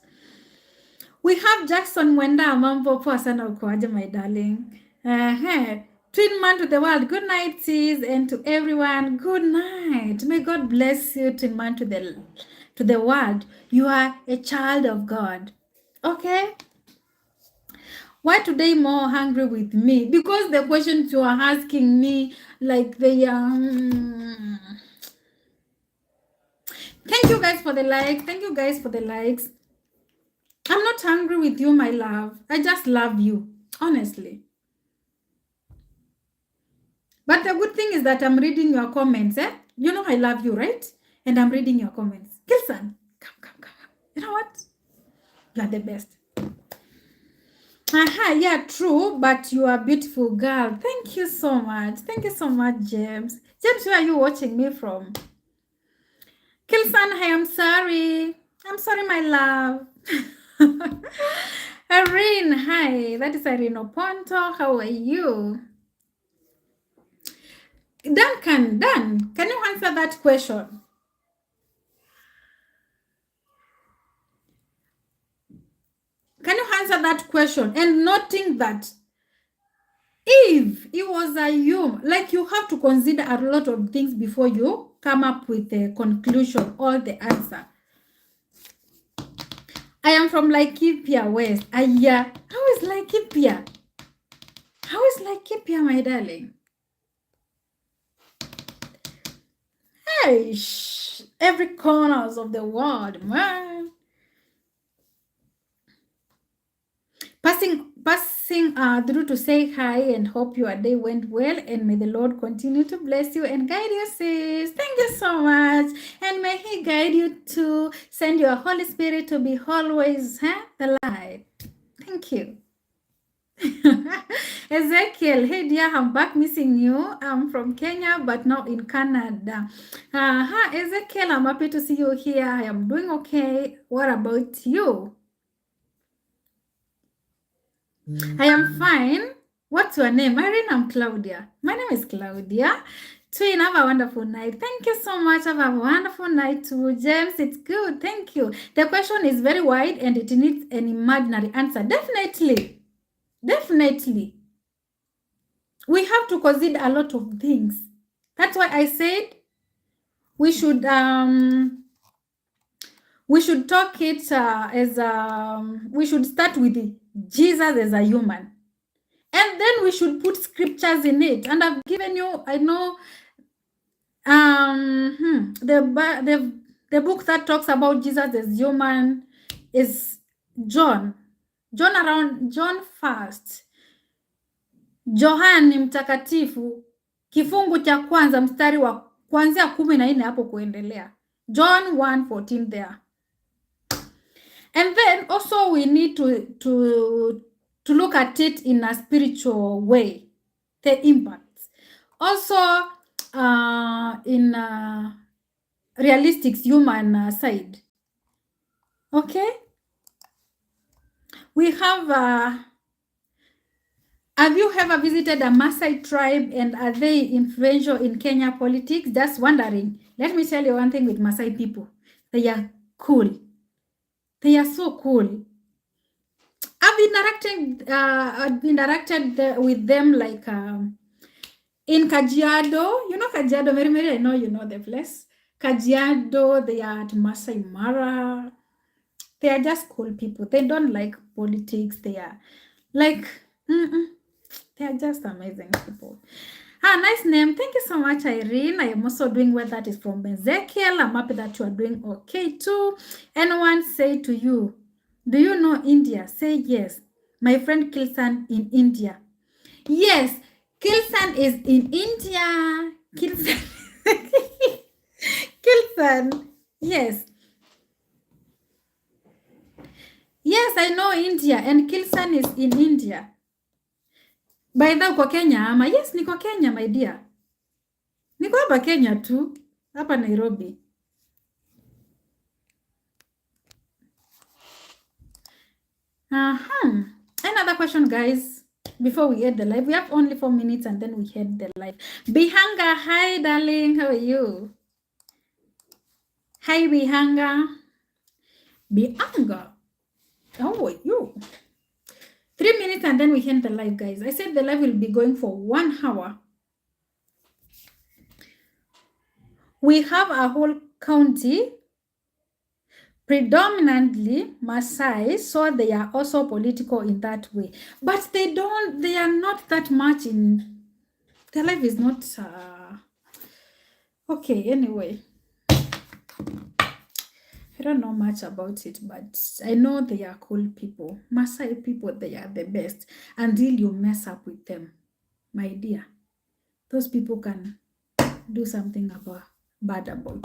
We have Jackson Wenda Mambo poa sana ukoaje, my darling. Twin man to the world. Good night, sis, and to everyone. Good night. May God bless you, twin man to the world. You are a child of God. Okay? Why today more hungry with me? Because the questions you are asking me, like they are. Thank you guys for the likes. Thank you guys for the likes. I'm not hungry with you, my love. I just love you, honestly. But the good thing is that I'm reading your comments. You know I love you, right? And I'm reading your comments. Gilson, come. You know what? You are the best. Yeah, true. But you are a beautiful girl. Thank you so much. Thank you so much, James. James, where are you watching me from? Kilsan, hi, I'm sorry. I'm sorry, my love. Irene, hi. That is Irene Oponto. How are you? Dan, can you answer that question? Can you answer that question? And noting that if it was a you, like you have to consider a lot of things before you come up with the conclusion or the answer. I am from Laikipia West. Yeah. How is Laikipia? How is Laikipia, my darling? Hey, every corners of the world, man. Passing through to say hi and hope your day went well, and may the Lord continue to bless you and guide you, sis. Thank you so much, and may He guide you to send your Holy Spirit to be always the light. Thank you. Ezekiel, hey dear, I'm back missing you. I'm from Kenya, but now in Canada. Ezekiel, I'm happy to see you here. I am doing okay. What about you? I am fine. What's your name? Irene, I'm Claudia. My name is Claudia. Twin, have a wonderful night. Thank you so much. Have a wonderful night too. James, it's good. Thank you. The question is very wide and it needs an imaginary answer. Definitely. Definitely. We have to consider a lot of things. That's why I said we should talk it as we should start with Jesus as a human. And then we should put scriptures in it. And I've given you, I know, the book that talks about Jesus as human is John 1st. Johani mtakatifu kifungu cha kwanza mstari wa kuanzia 14 hapo kuendelea. John 1:14 there. And then also we need to look at it in a spiritual way, the impacts. Also in realistic human side. Okay? We have you ever visited a Maasai tribe and are they influential in Kenya politics? Just wondering. Let me tell you one thing with Maasai people. They are cool. They are so cool. I've interacted with them like in Kajiado. You know Kajiado, Mary, I know you know the place. Kajiado, they are at Masai Mara. They are just cool people. They don't like politics. They are like, they are just amazing people. Nice name. Thank you so much, Irene. I am also doing well. That is from Ezekiel. I'm happy that you are doing okay too. Anyone say to you, do you know India? Say yes. My friend Kilsan in India. Yes, Kilsan is in India. Kilsan. Kilsan. Yes. Yes, I know India and Kilsan is in India. By the uko Kenya ama? Yes, niko Kenya, my dear. Niko hapa Kenya tu. Hapa Nairobi. Another question, guys. Before we end the live, we have only 4 minutes and then we end the live. Bihanga, hi, darling. How are you? Hi, Bihanga. Bihanga. How are you? 3 minutes and then we end the live, guys. I said the live will be going for 1 hour. We have a whole county, predominantly Maasai, so they are also political in that way. But they are not that much in, their life is not, okay, anyway. I don't know much about it, but I know they are cool people. Maasai people, they are the best. Until you mess up with them, my dear, those people can do something bad about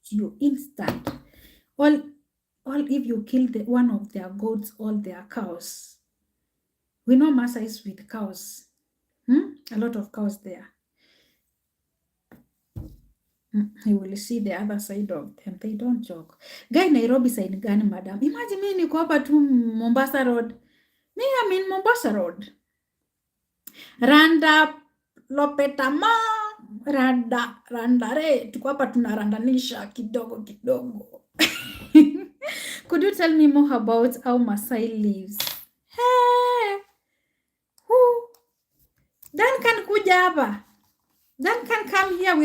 you instant. All if you kill one of their goats, all their cows. We know Maasai with cows. A lot of cows there. You will see the other side of them. They don't joke. Guy, Nairobi side gani, madam? Imagine me niko hapa tu Mombasa Road. Me, I'm in Mombasa Road. Randa Lopetama. Randa re. Tuko hapa tunarandanisha kidogo kidogo. Could you tell me more about how Maasai lives? Hey. Who? Dan can kuja hapa. Dan can come here.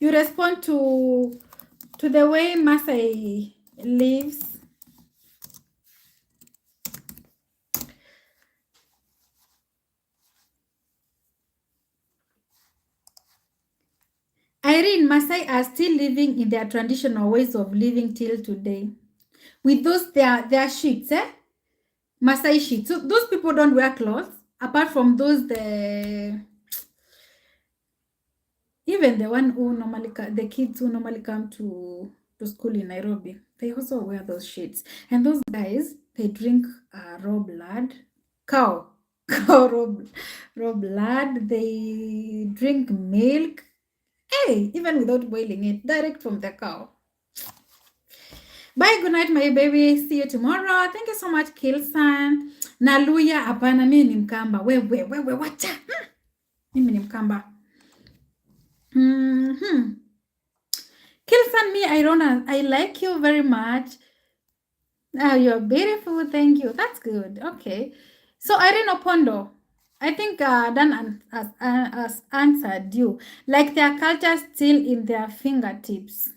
You respond to the way Maasai lives. Irene, Maasai are still living in their traditional ways of living till today. With those their sheets, Maasai sheets. So those people don't wear clothes. Apart from those, even the one who normally the kids who normally come to school in Nairobi, they also wear those sheets. And those guys, they drink raw blood, cow raw blood. They drink milk. Hey, even without boiling it, direct from the cow. Bye, good night, my baby. See you tomorrow. Thank you so much, Kilsan. Naluya, hapana, mimi ni Mkamba. Wewe, wacha. Mimi ni Mkamba. Kilsan, me, I like you very much. You're beautiful. Thank you. That's good. Okay. So, Irene Opondo, I think Dan has answered you. Like their culture still in their fingertips.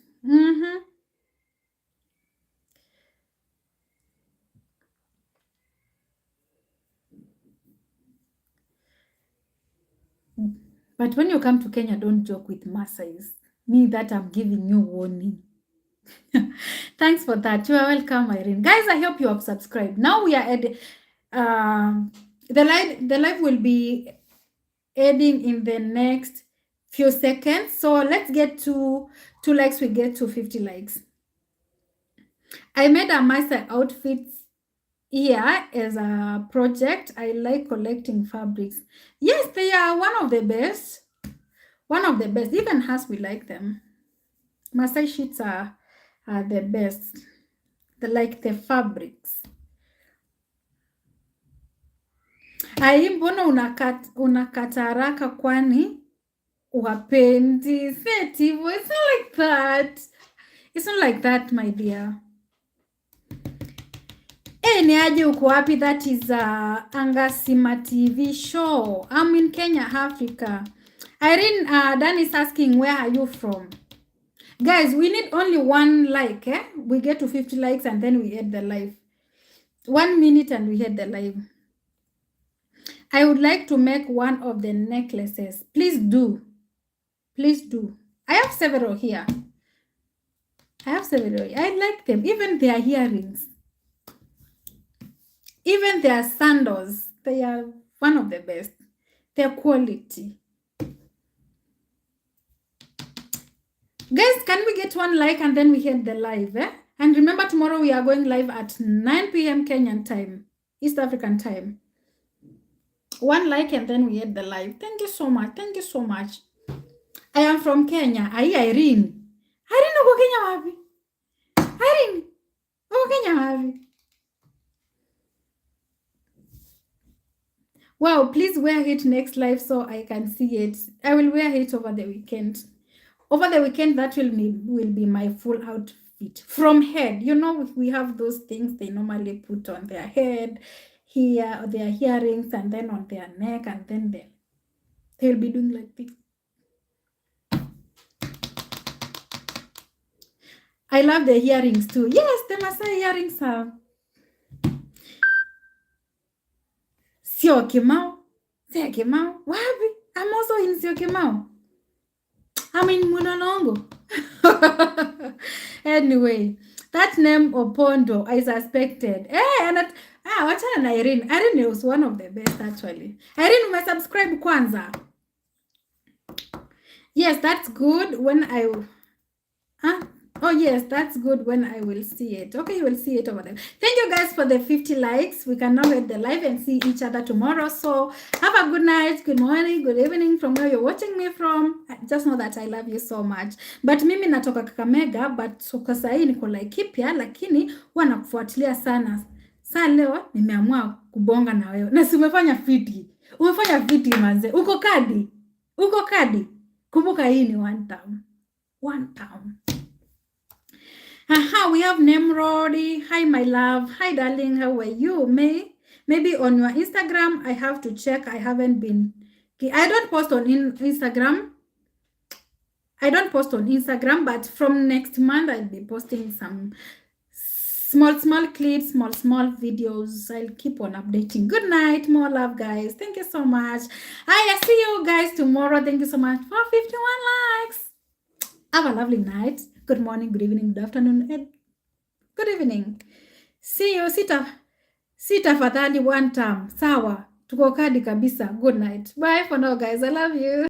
But when you come to Kenya, don't joke with Maasais. Me, that I'm giving you warning. Thanks for that. You are welcome, Irene. Guys, I hope you have subscribed. Now we are at the live will be ending in the next few seconds. So let's get to 2 likes. We get to 50 likes. I made a Maasai outfits here as a project. I like collecting fabrics. Yes, they are one of the best. One of the best. Even us, we like them. Maasai sheets are the best. They like the fabrics. Ai, mbona unakata haraka kwani? wapendi. Setivo. It's not like that. It's not like that, my dear. Ni aje uko wapi? That is Angasima TV show. I'm in Kenya, Africa. Irene, Dan is asking, where are you from? Guys, we need only 1 like, eh? We get to 50 likes and then we end the live. 1 minute and we end the live. I would like to make one of the necklaces. Please do. Please do. I have several here. I like them. Even their earrings. Even their sandals. They are one of the best. Their quality. Guys, can we get 1 like and then we end the live, eh? And remember, tomorrow we are going live at 9 p.m. Kenyan time, East African time. 1 like and then we end the live. Thank you so much. Thank you so much. I am from Kenya. Irene. Irene, uko Kenya wapi? Irene, uko Kenya wapi? Wow, please wear it next live so I can see it. I will wear it over the weekend. Over the weekend, that will be my full outfit. From head, you know, we have those things they normally put on their head, here, their earrings, and then on their neck, and then they'll be doing like this. I love the earrings too. Yes, the Maasai earrings are... Syokimau. Wapi? I'm also in Syokimau. I'm in Mulolongo. Anyway, that name Opondo, I suspected. Wachana na Irene. Irene was one of the best actually. Irene, we subscribe kwanza. Yes, that's good when I... Oh yes, that's good when I will see it. Okay, you will see it over there. Thank you guys for the 50 likes. We can now end the live and see each other tomorrow. So have a good night, good morning, good evening from where you're watching me from. Just know that I love you so much. But mimi natoka Kakamega, but kwa sahi niko Laikipia, lakini huwa nakufuatilia sana. Saa leo nimeamua kubonga na wewe. Na si umefanya fiti. Umefanya fiti manze. Uko kadi. Kumbuka hii ni 1 town. 1 town. We have Nemrodi. Hi, my love. Hi, darling. How are you? Maybe on your Instagram, I have to check. I haven't been... I don't post on Instagram. But from next month, I'll be posting some small clips, small videos. I'll keep on updating. Good night. More love, guys. Thank you so much. I'll see you guys tomorrow. Thank you so much for 51 likes. Have a lovely night. Good morning, good evening, good afternoon, and good evening. See you. Sita fadhali 1 term. Sawa. Tuko kadi kabisa. Good night. Bye for now, guys. I love you.